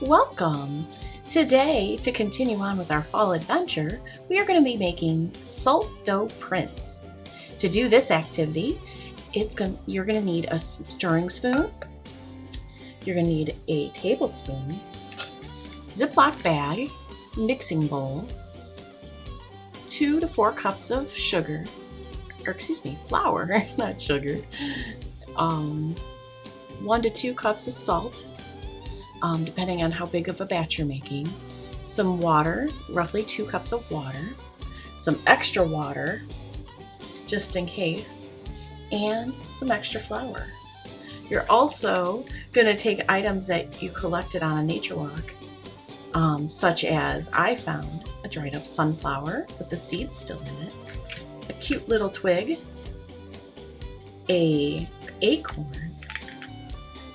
Welcome! Today, to continue on with our fall adventure, we are going to be making salt dough prints. To do this activity, you're going to need a stirring spoon, you're going to need a tablespoon, Ziploc bag, mixing bowl, 2 to 4 cups of flour, not sugar, 1 to 2 cups of salt, depending on how big of a batch you're making, some water, roughly 2 cups of water, some extra water, just in case, and some extra flour. You're also going to take items that you collected on a nature walk, such as I found a dried up sunflower with the seeds still in it, a cute little twig, an acorn,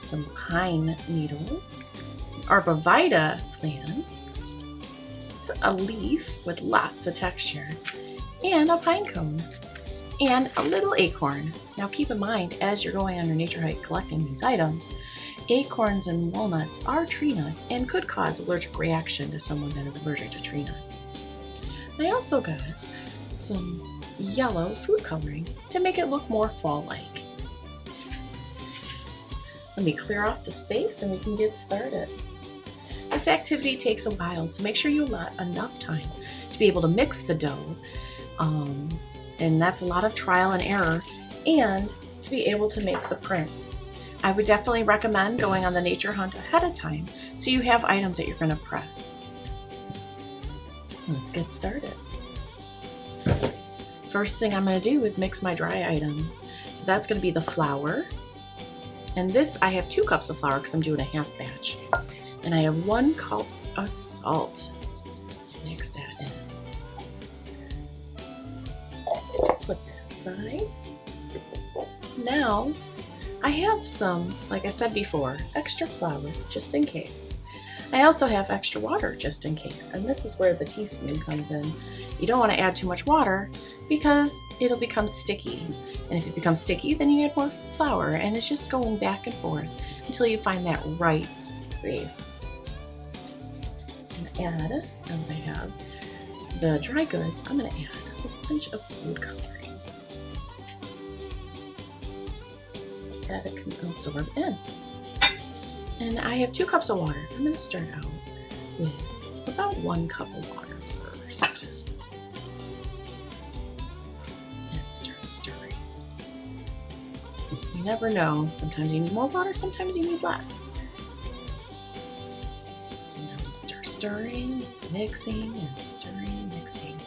some pine needles, arborvitae plant, a leaf with lots of texture, and a pine cone, and a little acorn. Now keep in mind, as you're going on your nature hike collecting these items, acorns and walnuts are tree nuts and could cause allergic reaction to someone that is allergic to tree nuts. I also got some yellow food coloring to make it look more fall-like. Let me clear off the space and we can get started. This activity takes a while, so make sure you allot enough time to be able to mix the dough, and that's a lot of trial and error, and to be able to make the prints. I would definitely recommend going on the nature hunt ahead of time so you have items that you're going to press. Let's get started. First thing I'm going to do is mix my dry items. So that's going to be the flour. And this, I have 2 cups of flour because I'm doing a half batch. And I have 1 cup of salt. Mix that in. Put that aside. Now, I have some, like I said before, extra flour just in case. I also have extra water just in case, and this is where the teaspoon comes in. You don't want to add too much water because it'll become sticky. And if it becomes sticky, then you add more flour, and it's just going back and forth until you find that right space. And now that I have the dry goods, I'm going to add a bunch of food coloring. That it can absorb in. And I have 2 cups of water. I'm going to start out with about 1 cup of water first. And start stirring. You never know. Sometimes you need more water, sometimes you need less. And I'm going to start stirring, mixing, and stirring and mixing.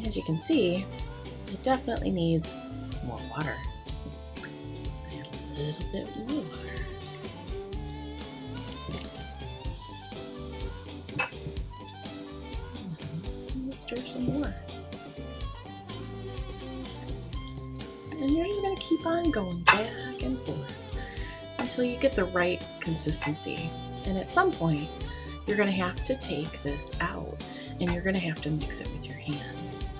As you can see, it definitely needs more water. Add a little bit more water. And stir some more. And you're just going to keep on going back and forth until you get the right consistency. And at some point, you're going to have to take this out and you're going to have to mix it with your hands.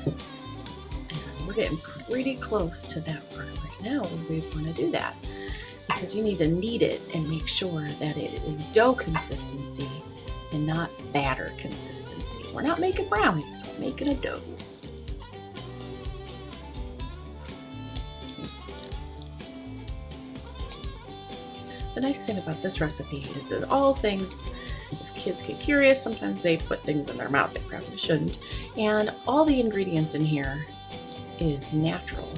And we're getting pretty close to that part right now where we want to do that, because you need to knead it and make sure that it is dough consistency and not batter consistency. We're not making brownies, we're making a dough. The nice thing about this recipe is that all things, if kids get curious, sometimes they put things in their mouth they probably shouldn't. And all the ingredients in here is natural.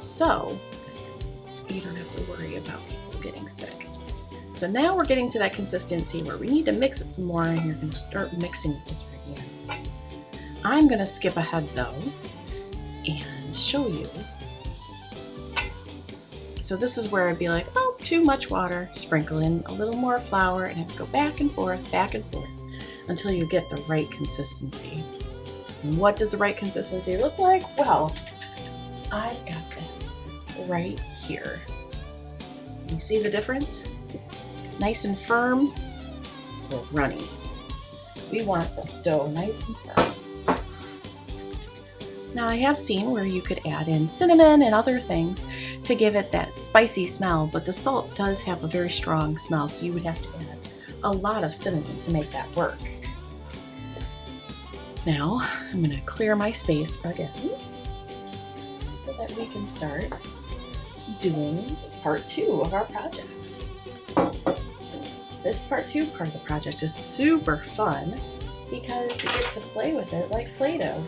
So you don't have to worry about people getting sick. So now we're getting to that consistency where we need to mix it some more, and you're going to start mixing it with your hands. I'm going to skip ahead though and show you. So this is where I'd be like, oh, too much water, sprinkle in a little more flour, and have to go back and forth until you get the right consistency. And what does the right consistency look like? Well, I've got that right here. You see the difference? Nice and firm or runny. We want the dough nice and firm. Now I have seen where you could add in cinnamon and other things to give it that spicy smell, but the salt does have a very strong smell, so you would have to add a lot of cinnamon to make that work. Now I'm going to clear my space again so that we can start doing part 2 of our project. This part 2 part of the project is super fun because you get to play with it like Play-Doh.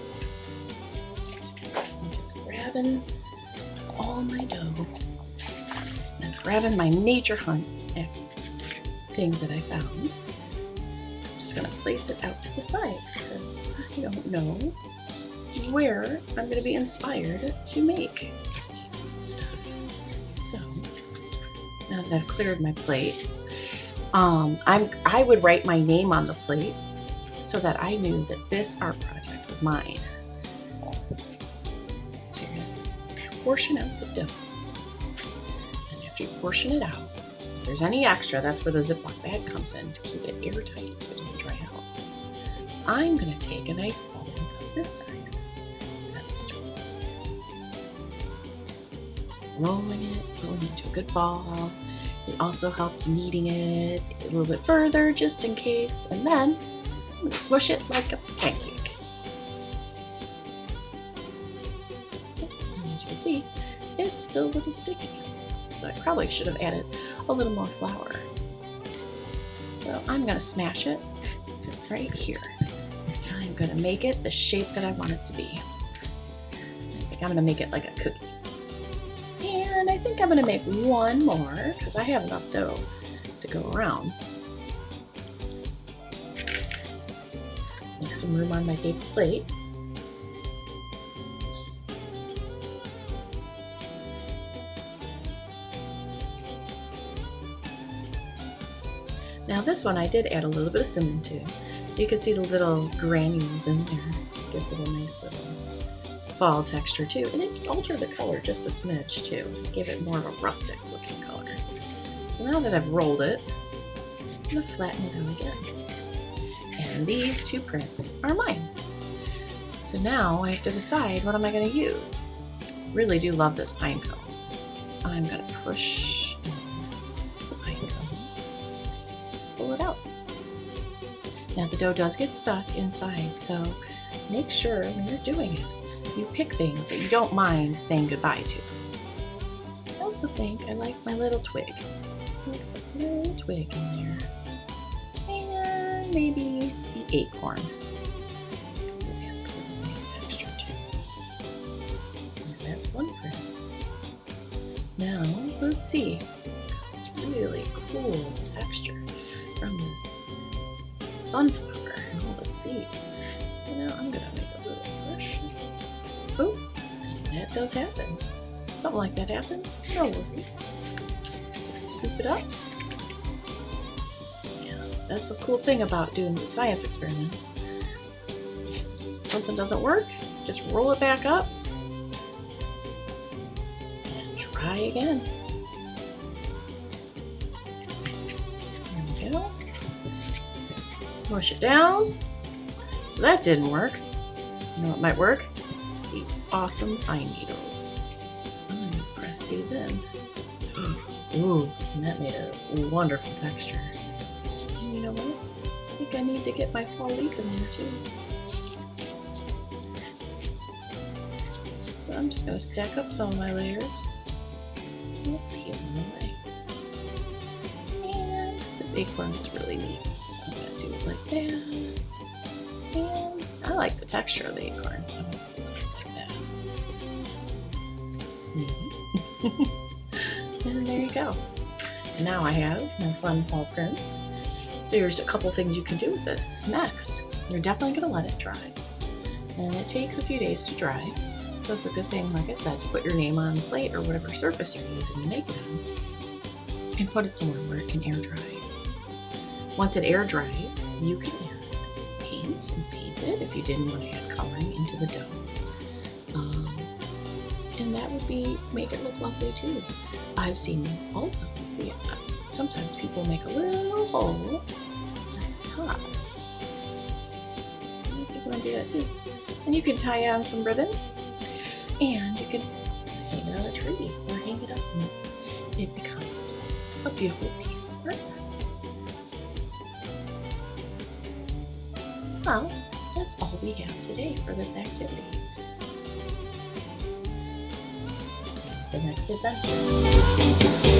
I'm just grabbing all my dough and grabbing my nature hunt things that I found. I'm just going to place it out to the side because I don't know where I'm going to be inspired to make stuff. So now that I've cleared my plate, I would write my name on the plate so that I knew that this art project was mine. So you're going to portion out the dough. And after you portion it out, if there's any extra, that's where the Ziploc bag comes in to keep it airtight so it doesn't dry out. I'm going to take a nice ball of this size and start rolling it into a good ball. It also helps kneading it a little bit further just in case, and then I'm going to smush it like a pancake. And as you can see, it's still a little sticky, so I probably should have added a little more flour. So I'm going to smash it right here. I'm going to make it the shape that I want it to be. I think I'm going to make it like a cookie. And I think I'm going to make one more because I have enough dough to go around. Make some room on my paper plate. Now this one I did add a little bit of cinnamon to, so you can see the little granules in there. It gives it a nice little fall texture too, and it altered the color just a smidge too. Give it more of a rustic looking color. So now that I've rolled it, I'm going to flatten it out again. And these 2 prints are mine. So now I have to decide what am I going to use. Really do love this pine cone. So I'm going to push in the pine cone, pull it out. Now the dough does get stuck inside, so make sure when you're doing it, you pick things that you don't mind saying goodbye to. I also think I like my little twig. Put a little twig in there. And maybe the acorn. So it has a really nice texture too. And that's one print. Now, let's see. It's really cool texture from this sunflower and all the seeds. Now I'm gonna make a little brush. Oh, that does happen. Something like that happens. No worries. Just scoop it up. Yeah, that's the cool thing about doing science experiments. If something doesn't work, just roll it back up and try again. There we go. Smush it down. So that didn't work. You know what might work? These awesome pine needles. So I'm going to press these in. Ooh, and that made a wonderful texture. And you know what? I think I need to get my fall leaf in there too. So I'm just going to stack up some of my layers. And peel them away. And this acorn is really neat. So I'm going to do it like that. And I like the texture of the acorn, so I'm going to do it like that. And there you go. And now I have my fun fall prints. There's a couple things you can do with this. Next, you're definitely going to let it dry. And it takes a few days to dry. So it's a good thing, like I said, to put your name on the plate or whatever surface you're using to make it on. And put it somewhere where it can air dry. Once it air dries, you can add paint and paint it if you didn't want to add coloring into the dough. And that would make it look lovely too. I've seen also, sometimes people make a little hole at the top. And I think I'm going to do that too. And you can tie on some ribbon And you can hang it on a tree or hang it up and it becomes a beautiful piece of artwork. Well, that's all we have today for this activity. See you at the next adventure.